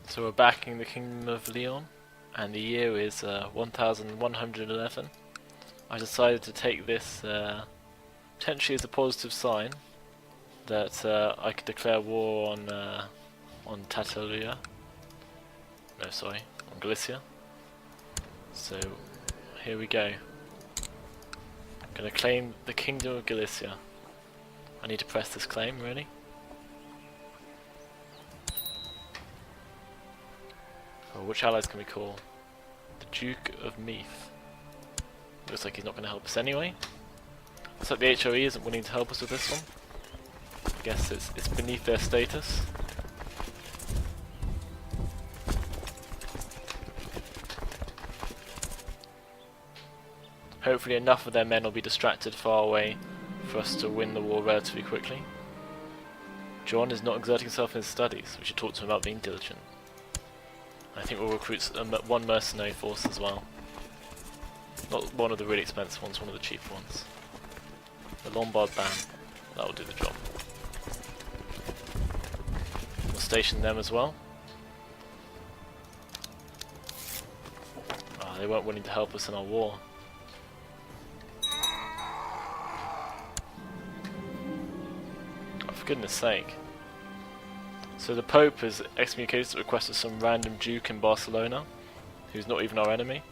So we're backing the Kingdom of Leon, and the year is 1111. I decided to take this potentially as a positive sign that I could declare war on Tatalia. No, sorry, on Galicia. So here we go. I'm gonna claim the Kingdom of Galicia. I need to press this claim, really. Oh, which allies can we call? The Duke of Meath. Looks like he's not going to help us anyway. Looks like the HOE isn't willing to help us with this one. I guess it's beneath their status. Hopefully enough of their men will be distracted far away for us to win the war relatively quickly. John is not exerting himself in his studies. We should talk to him about being diligent. I think we'll recruit one mercenary force as well. Not one of the really expensive ones, one of the cheap ones. The Lombard band. That will do the job. We'll station them as well. Ah, they weren't willing to help us in our war. Oh, for goodness sake. So the Pope has excommunicated the request of some random Duke in Barcelona, who's not even our enemy.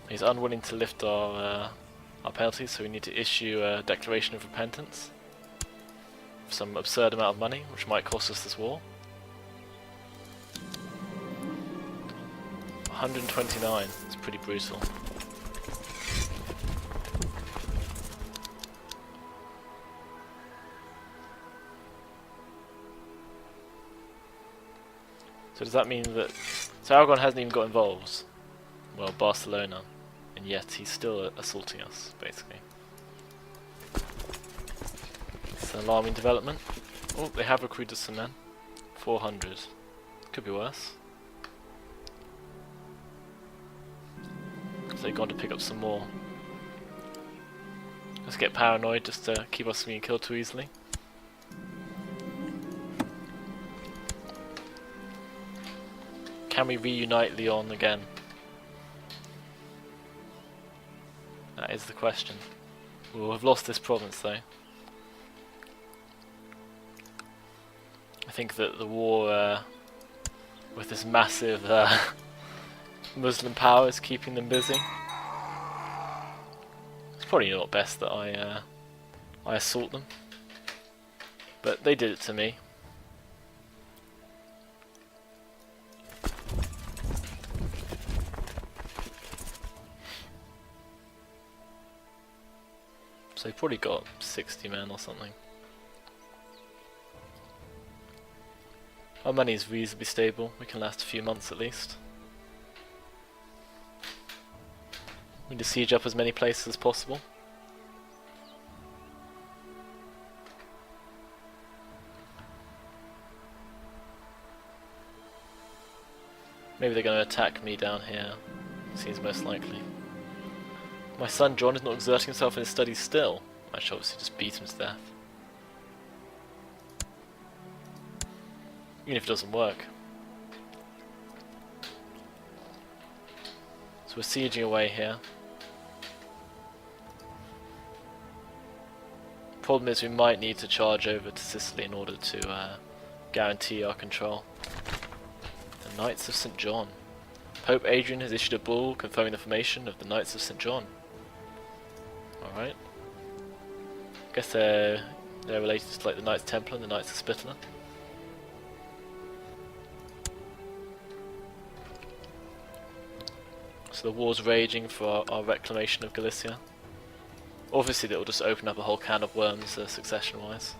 He's unwilling to lift our penalties, so we need to issue a declaration of repentance for some absurd amount of money, which might cost us this war. 129, it's pretty brutal. So does that mean that... So Aragon hasn't even got involved? Well, Barcelona. And yet he's still assaulting us, basically. It's an alarming development. Oh, they have recruited some men. 400. Could be worse. So they've gone to pick up some more. Let's get paranoid just to keep us from being killed too easily. Can we reunite Leon again? That is the question. We'll have lost this province though. I think that the war with this massive Muslim power is keeping them busy. It's probably not best that I assault them. But they did it to me. So they've probably got 60 men or something. Our money is reasonably stable, we can last a few months at least. We need to siege up as many places as possible. Maybe they're going to attack me down here, seems most likely. My son John is not exerting himself in his studies still. I should obviously just beat him to death. Even if it doesn't work. So we're sieging away here. Problem is we might need to charge over to Sicily in order to guarantee our control. The Knights of St. John. Pope Adrian has issued a bull confirming the formation of the Knights of St. John. Alright. Guess they're related to like the Knights Templar and the Knights of Spitler. So the war's raging for our reclamation of Galicia. Obviously that will just open up a whole can of worms succession wise.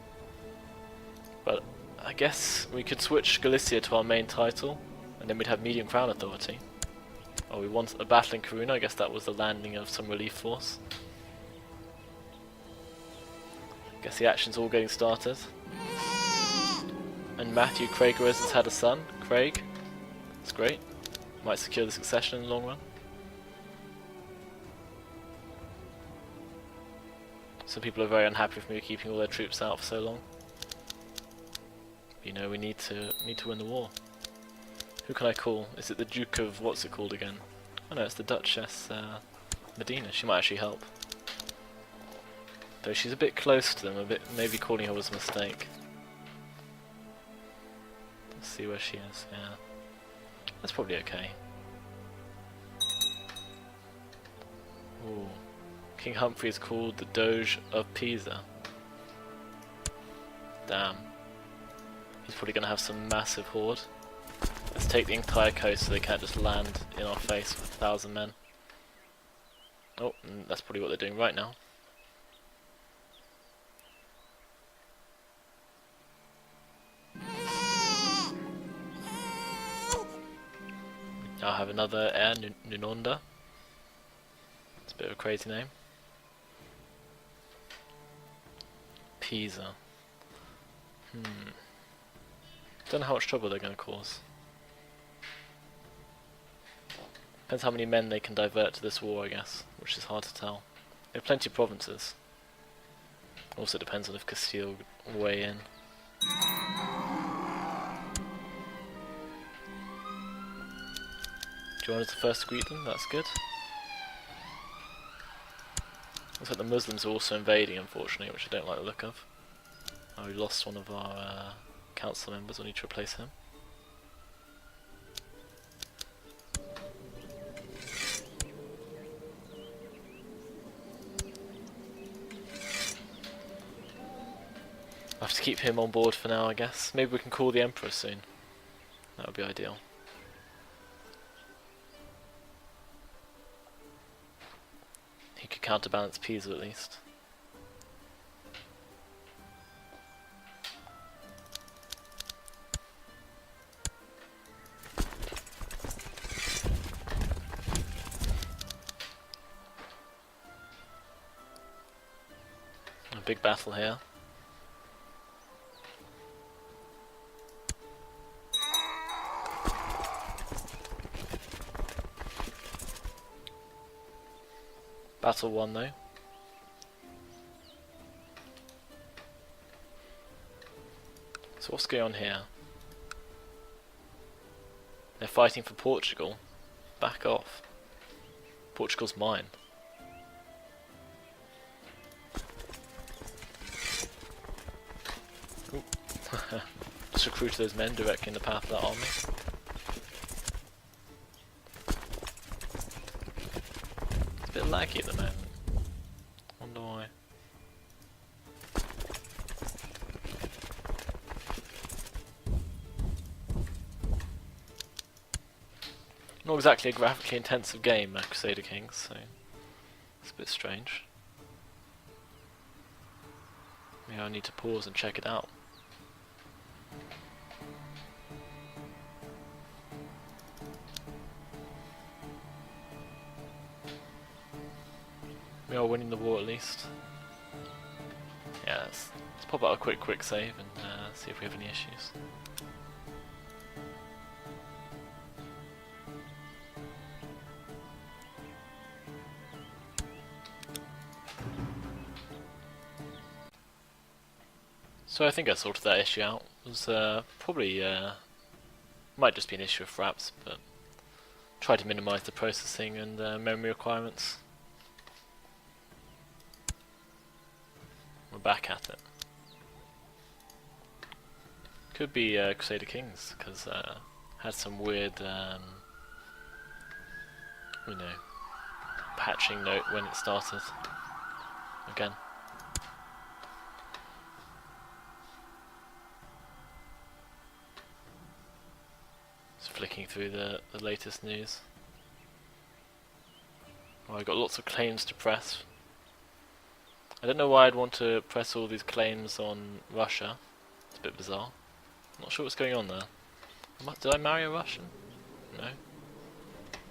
But I guess we could switch Galicia to our main title and then we'd have medium crown authority. Oh, we won a battle in Coruna, I guess that was the landing of some relief force. Guess the action's all getting started. And Matthew Craig has had a son, Craig. That's great. Might secure the succession in the long run. Some people are very unhappy with me keeping all their troops out for so long. But, you know, we need to win the war. Who can I call? Is it the Duke of what's it called again? Oh no, it's the Duchess Medina. She might actually help. Though she's a bit close to them, maybe calling her was a mistake. Let's see where she is, yeah. That's probably okay. Ooh. King Humphrey is called the Doge of Pisa. Damn. He's probably going to have some massive horde. Let's take the entire coast so they can't just land in our face with 1,000 men. Oh, that's probably what they're doing right now. Now have another heir, Nunonda. It's a bit of a crazy name. Pisa. Don't know how much trouble they're going to cause. Depends how many men they can divert to this war, I guess, which is hard to tell. They have plenty of provinces. Also depends on if Castile weigh in. Do you want us to first greet them? That's good. Looks like the Muslims are also invading, unfortunately, which I don't like the look of. Oh, we lost one of our council members, we'll need to replace him. I have to keep him on board for now, I guess. Maybe we can call the Emperor soon. That would be ideal. He could counterbalance Pisa at least. A big battle here. Battle won though. So what's going on here? They're fighting for Portugal. Back off. Portugal's mine. Just recruit those men directly in the path of that army. It's a bit laggy at the moment. Wonder why. Not exactly a graphically intensive game, Crusader Kings, so it's a bit strange. Maybe I need to pause and check it out. We are winning the war at least. Yeah, let's pop out a quick save and see if we have any issues. So I think I sorted that issue out. It was probably might just be an issue of fraps, but try to minimise the processing and memory requirements. We're back at it. Could be Crusader Kings, because had some weird, you know, patching note when it started. Again. Just flicking through the latest news. Oh, I got lots of claims to press. I don't know why I'd want to press all these claims on Russia. It's a bit bizarre. I'm not sure what's going on there. Did I marry a Russian? No.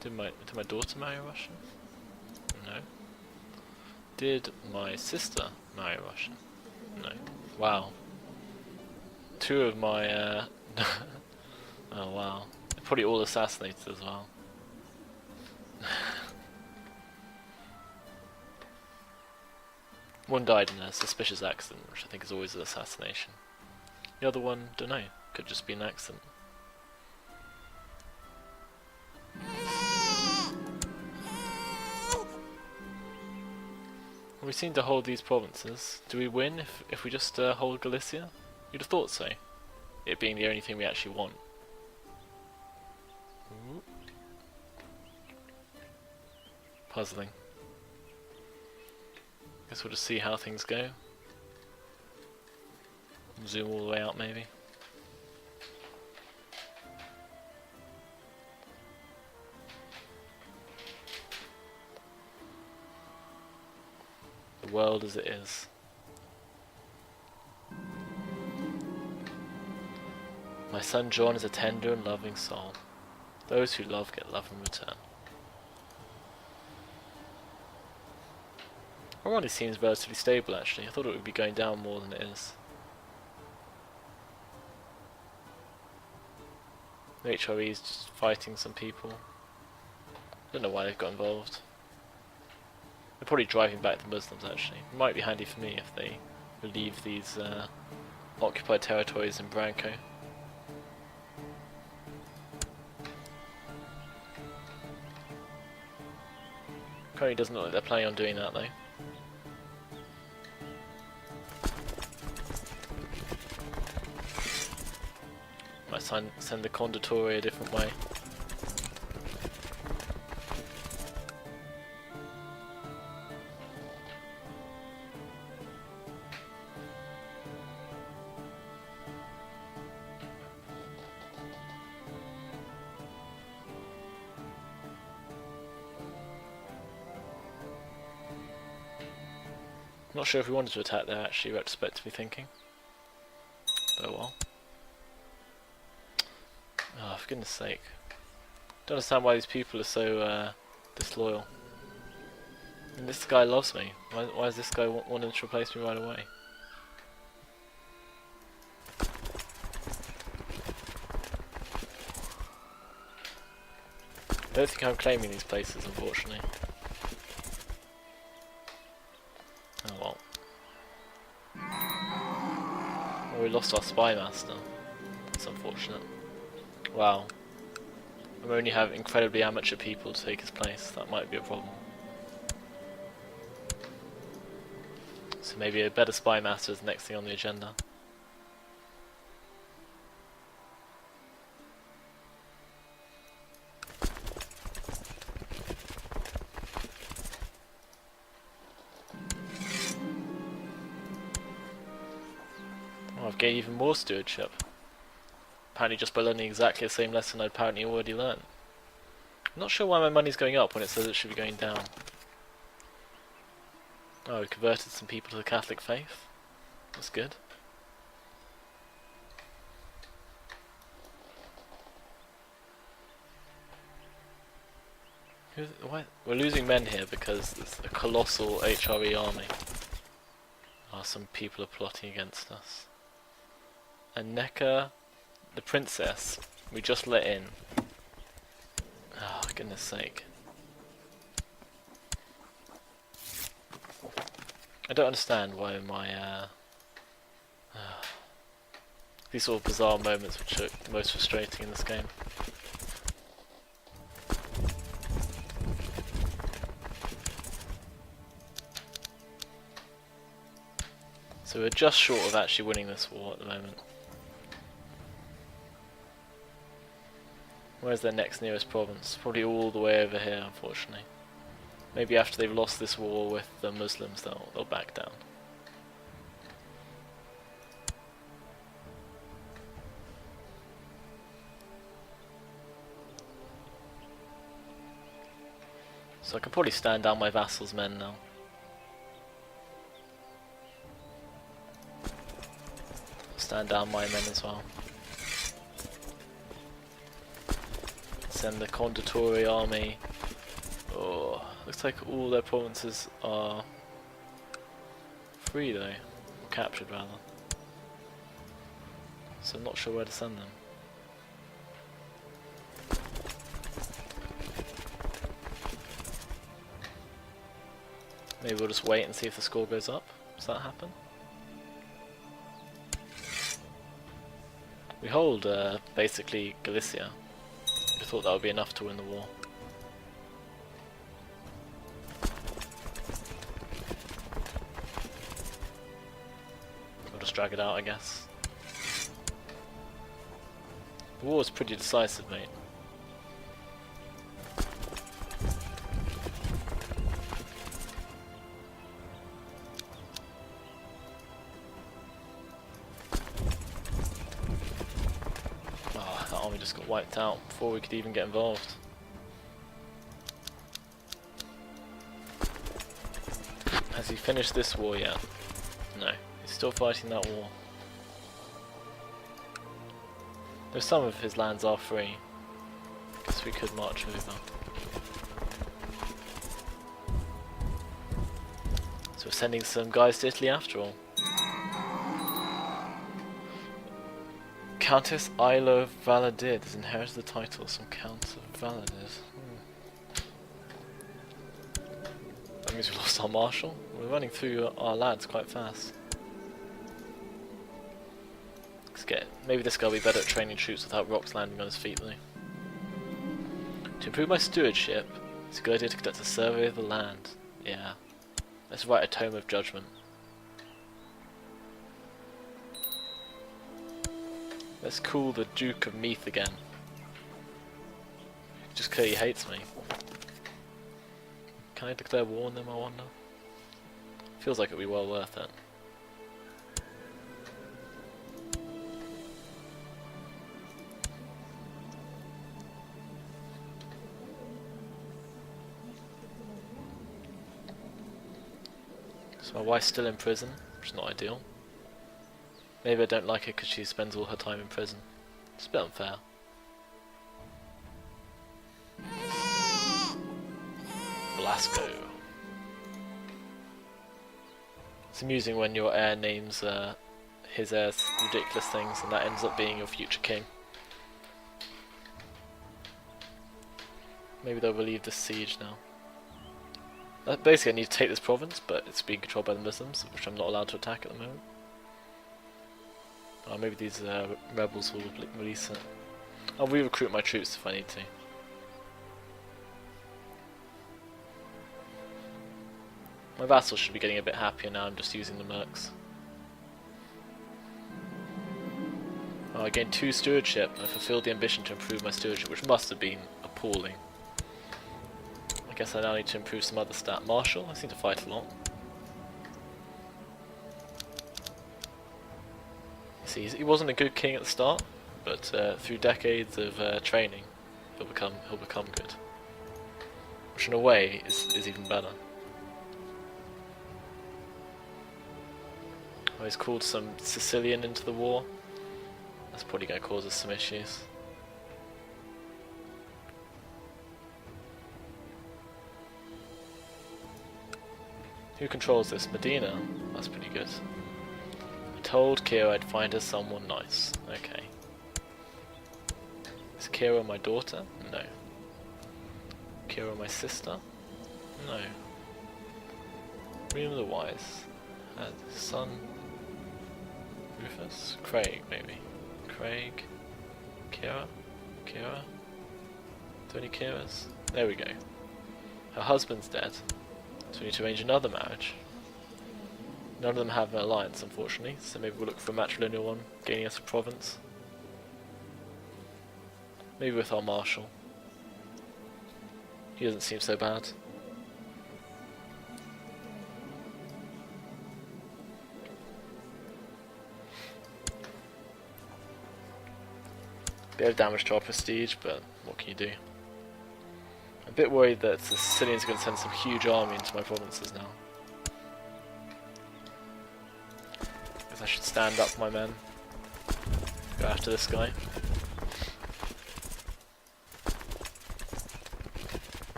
Did my daughter marry a Russian? No. Did my sister marry a Russian? No. Wow. Two of my oh wow. They're probably all assassinated as well. One died in a suspicious accident, which I think is always an assassination. The other one, don't know, could just be an accident. We seem to hold these provinces. Do we win if we just hold Galicia? You'd have thought so, it being the only thing we actually want. Ooh. Puzzling. Guess we'll just see how things go. Zoom all the way out maybe. The world as it is. My son John is a tender and loving soul. Those who love get love in return. Already seems relatively stable actually. I thought it would be going down more than it is. The HRE is just fighting some people. I don't know why they've got involved. They're probably driving back the Muslims actually. It might be handy for me if they relieve these occupied territories in Branco. Currently doesn't look like they're planning on doing that though. Might send the Condottieri a different way. Not sure if we wanted to attack there actually, retrospectively thinking. But well. Oh, for goodness sake. Don't understand why these people are so disloyal. And this guy loves me. Why is this guy wanting to replace me right away? I don't think I'm claiming these places, unfortunately. Oh well. Oh, we lost our spy master. That's unfortunate. Wow. We only have incredibly amateur people to take his place. That might be a problem. So maybe a better spy master is the next thing on the agenda. Oh, I've gained even more stewardship. Apparently just by learning exactly the same lesson I'd apparently already learned. I'm not sure why my money's going up when it says it should be going down. Oh, we converted some people to the Catholic faith. That's good. Why? We're losing men here because there's a colossal HRE army. Oh, some people are plotting against us. And Necker, the princess, we just let in. Oh, goodness sake. I don't understand why my these sort of bizarre moments which are most frustrating in this game. So we're just short of actually winning this war at the moment. Where's their next nearest province? Probably all the way over here, unfortunately. Maybe after they've lost this war with the Muslims, they'll back down. So I can probably stand down my vassals' men now. Stand down my men as well. Send the Condottieri army. Oh, looks like all their provinces are free though, or captured rather. So I'm not sure where to send them. Maybe we'll just wait and see if the score goes up. Does that happen? We hold basically Galicia. I thought that would be enough to win the war. We'll just drag it out, I guess. The war is pretty decisive, mate. That army just got wiped out before we could even get involved. Has he finished this war yet? No, he's still fighting that war. Though some of his lands are free. Guess we could march over. So we're sending some guys to Italy after all. Countess Isla of Valladid has inherited the title of some Count of Valladid. That means we lost our marshal. We're running through our lads quite fast. Maybe this guy will be better at training troops without rocks landing on his feet though. To improve my stewardship, it's a good idea to conduct a survey of the land. Yeah. Let's write a tome of judgment. Let's call the Duke of Meath again. Just because he hates me. Can I declare war on them, I wonder? Feels like it'd be well worth it. So my wife's still in prison, which is not ideal. Maybe I don't like her because she spends all her time in prison. It's a bit unfair. Blasco. It's amusing when your heir names his heirs ridiculous things and that ends up being your future king. Maybe they'll relieve the siege now. Basically I need to take this province, but it's being controlled by the Muslims, which I'm not allowed to attack at the moment. Oh, maybe these rebels will release it. I'll re-recruit my troops if I need to. My vassals should be getting a bit happier now, I'm just using the mercs. Oh, I gained 2 stewardship, and I fulfilled the ambition to improve my stewardship, which must have been appalling. I guess I now need to improve some other stat. Marshal, I seem to fight a lot. See, he wasn't a good king at the start, but through decades of training, he'll become good. Which in a way is even better. Oh, he's called some Sicilian into the war. That's probably going to cause us some issues. Who controls this? Medina? That's pretty good. I told Kira I'd find her someone nice. Okay. Is Kira my daughter? No. Kira my sister? No. William the Wise had a son. Rufus? Craig, maybe. Craig. Kira? Kira? Do any Kiras? There we go. Her husband's dead. So we need to arrange another marriage. None of them have an alliance, unfortunately, so maybe we'll look for a matrilineal one, gaining us a province. Maybe with our marshal. He doesn't seem so bad. Bit of damage to our prestige, but what can you do? I'm a bit worried that the Sicilians are going to send some huge army into my provinces now. Guess I should stand up for my men. Go after this guy.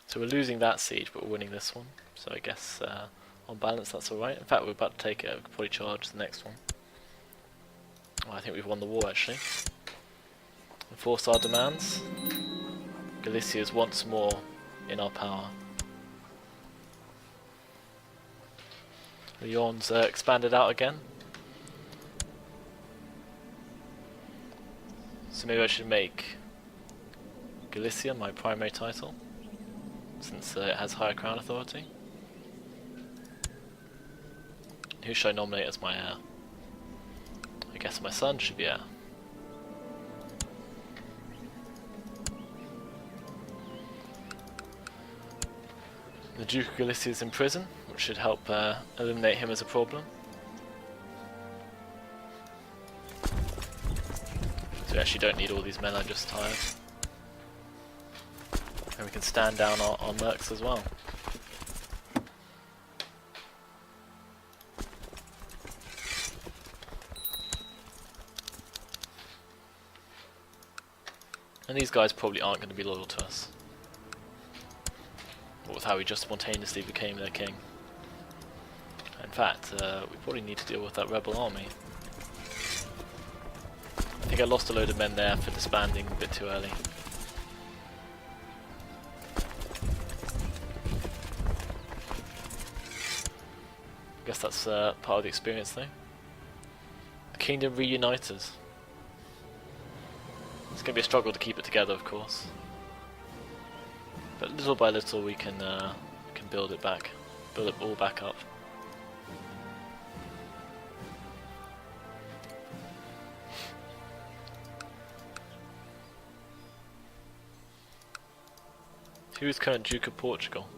So we're losing that siege, but we're winning this one. So I guess on balance that's alright. In fact, we're about to take it. We could probably charge the next one. Oh, I think we've won the war actually. Enforce our demands. Galicia is once more in our power. Lyon's expanded out again. So maybe I should make Galicia my primary title, since it has higher crown authority. Who should I nominate as my heir? I guess my son should be heir. The Duke of Galicia is in prison, which should help eliminate him as a problem. So we actually don't need all these men I just tired. And we can stand down our mercs as well. And these guys probably aren't going to be loyal to us. What with how we just spontaneously became their king. In fact, we probably need to deal with that rebel army. I think I lost a load of men there for disbanding a bit too early. I guess that's part of the experience though. The kingdom reunited. It's going to be a struggle to keep it together, of course. But little by little we can build it all back up. Who is current Duke of Portugal?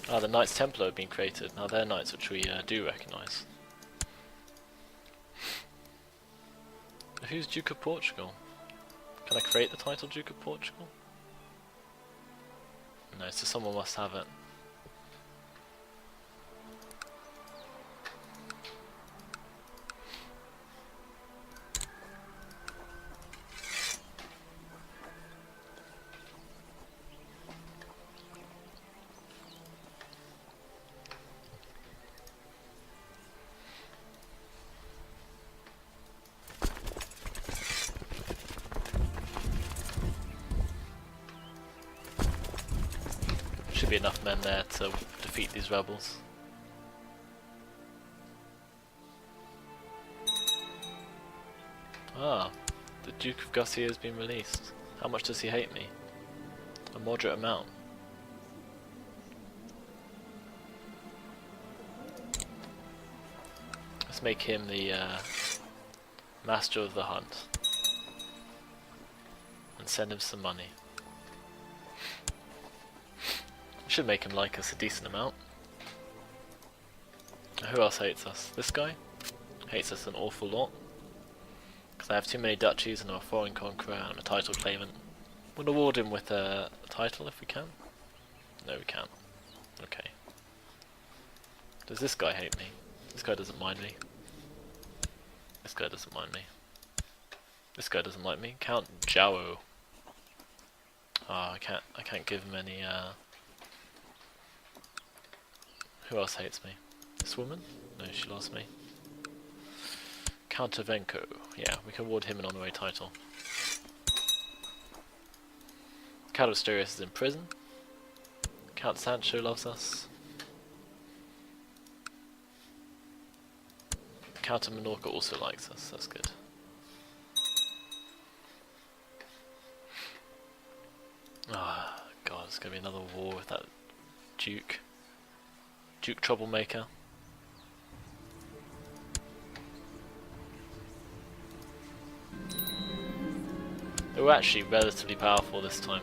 Ah, the Knights Templar have been created. Now they're knights which we do recognise. Who's Duke of Portugal? Can I create the title Duke of Portugal? No, so someone must have it. Should be enough men there to defeat these rebels. Ah, the Duke of Galicia has been released. How much does he hate me? A moderate amount. Let's make him the master of the hunt. And send him some money. Should make him like us a decent amount. Who else hates us? This guy? Hates us an awful lot. Because I have too many duchies and I'm a foreign conqueror and I'm a title claimant. We'll award him with a title if we can. No, we can't. Okay. Does this guy hate me? This guy doesn't mind me. This guy doesn't mind me. This guy doesn't like me. Count Joao. Ah, I can't give him any Who else hates me? This woman? No, she lost me. Count Venko. Yeah, we can award him an honorary title. Count Asturias is in prison. Count Sancho loves us. Count of Menorca also likes us, that's good. Ah, God, it's going to be another war with that Duke. Duke Troublemaker. They were actually relatively powerful this time.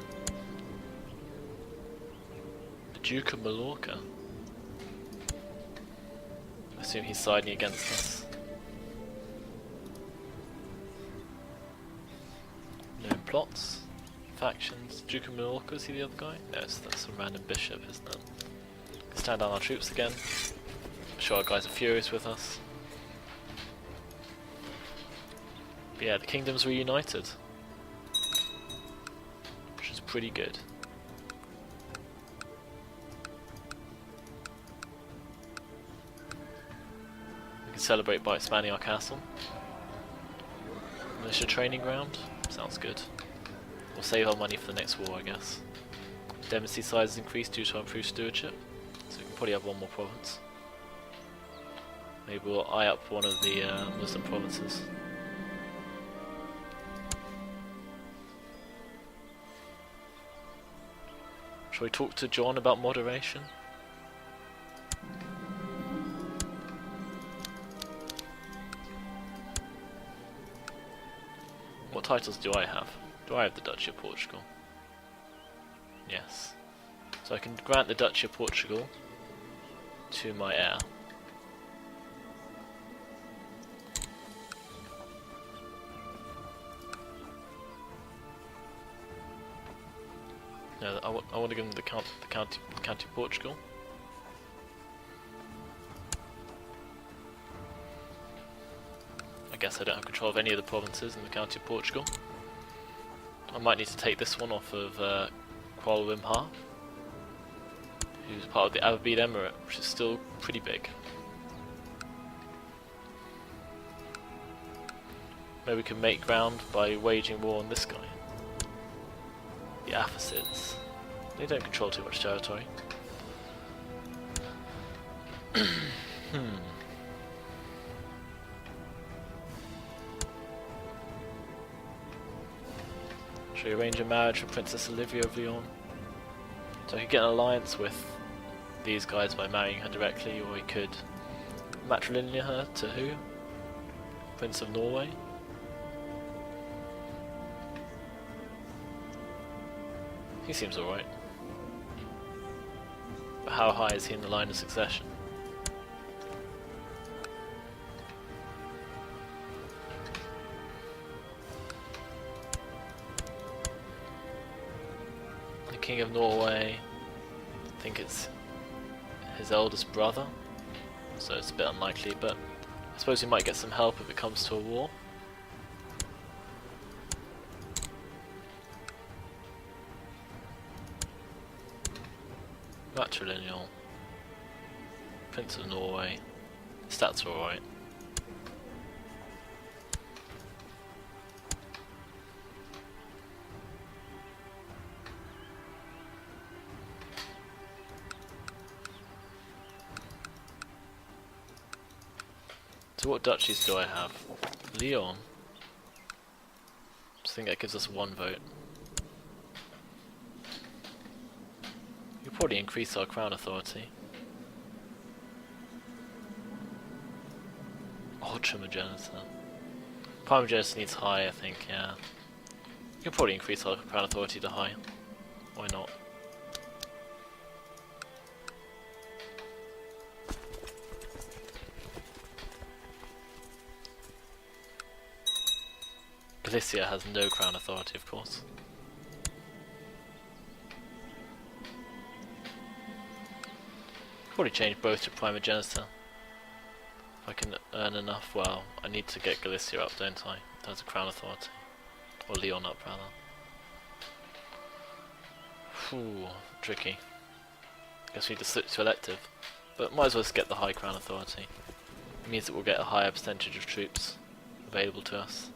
The Duke of Mallorca. I assume he's siding against us. No plots. Factions. Duke of Mallorca, is he the other guy? No, that's some random bishop, isn't it? Stand down our troops again. I'm sure our guys are furious with us. But yeah, the kingdoms reunited. Which is pretty good. We can celebrate by expanding our castle. Militia training ground. Sounds good. We'll save our money for the next war, I guess. Demacy size is increased due to our improved stewardship. So we can probably have one more province. Maybe we'll eye up one of the Muslim provinces. Shall we talk to John about moderation? What titles do I have? Do I have the Duchy of Portugal? Yes. So I can grant the Duchy of Portugal to my heir. No, I want to give them the county of Portugal. I guess I don't have control of any of the provinces in the county of Portugal. I might need to take this one off of Kuala Lumpur, who's part of the Ababid Emirate, which is still pretty big. Maybe we can make ground by waging war on this guy. The Aphasids. They don't control too much territory. Should we arrange a marriage for Princess Olivia of Lyon? So I could get an alliance with these guys by marrying her directly, or we could matrilineal her to who? Prince of Norway? He seems alright. But how high is he in the line of succession? The King of Norway, I think it's his eldest brother, so it's a bit unlikely, but I suppose we might get some help if it comes to a war. Matrilineal. Prince of Norway. Stats are alright. So what duchies do I have? Lyon. I think that gives us 1 vote. We'll probably increase our crown authority. Ultramagenta. Primogeniture needs high, I think, yeah. We can probably increase our crown authority to high. Why not? Galicia has no crown authority, of course. Probably change both to Primogeniture. If I can earn enough, well, I need to get Galicia up, don't I? That's a crown authority. Or Lyon up, rather. Whew, tricky. Guess we need to switch to elective. But might as well just get the high crown authority. It means that we'll get a higher percentage of troops available to us.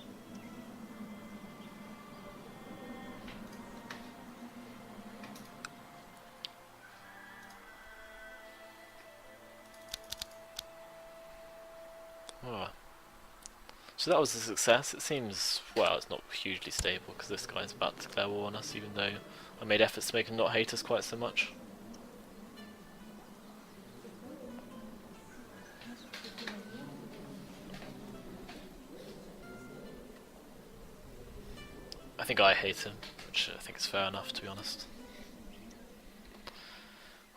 Oh. So that was a success. It seems, well, it's not hugely stable because this guy's about to declare war on us, even though I made efforts to make him not hate us quite so much. I think I hate him, which I think is fair enough, to be honest.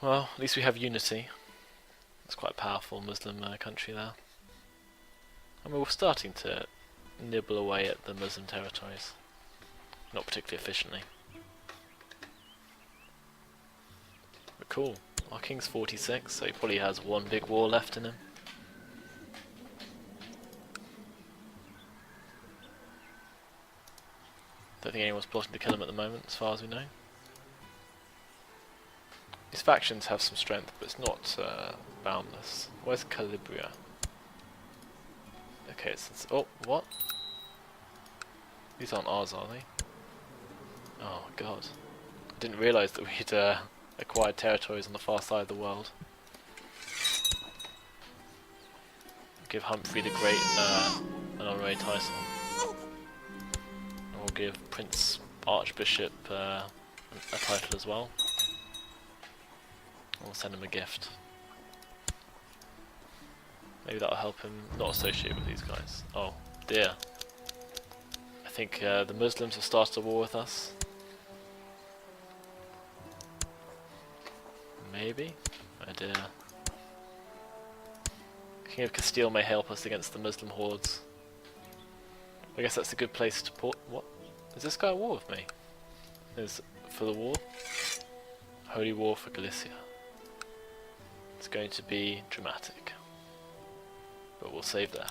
Well, at least we have unity. It's quite a powerful Muslim country there. And we're starting to nibble away at the Muslim territories. Not particularly efficiently. But cool. Our king's 46, so he probably has 1 big war left in him. Don't think anyone's plotting to kill him at the moment, as far as we know. These factions have some strength, but it's not boundless. Where's Calabria? Okay, since oh, what? These aren't ours, are they? Oh god. I didn't realise that we'd acquired territories on the far side of the world. give Humphrey the Great an honorary title. And we'll give Prince Archbishop a title as well. We'll send him a gift. Maybe that'll help him not associate with these guys. Oh dear. I think the Muslims have started a war with us. Maybe? Oh dear. King of Castile may help us against the Muslim hordes. I guess that's a good place to port. What? Is this guy at war with me? Is for the war? Holy War for Galicia. It's going to be dramatic. But we'll save there.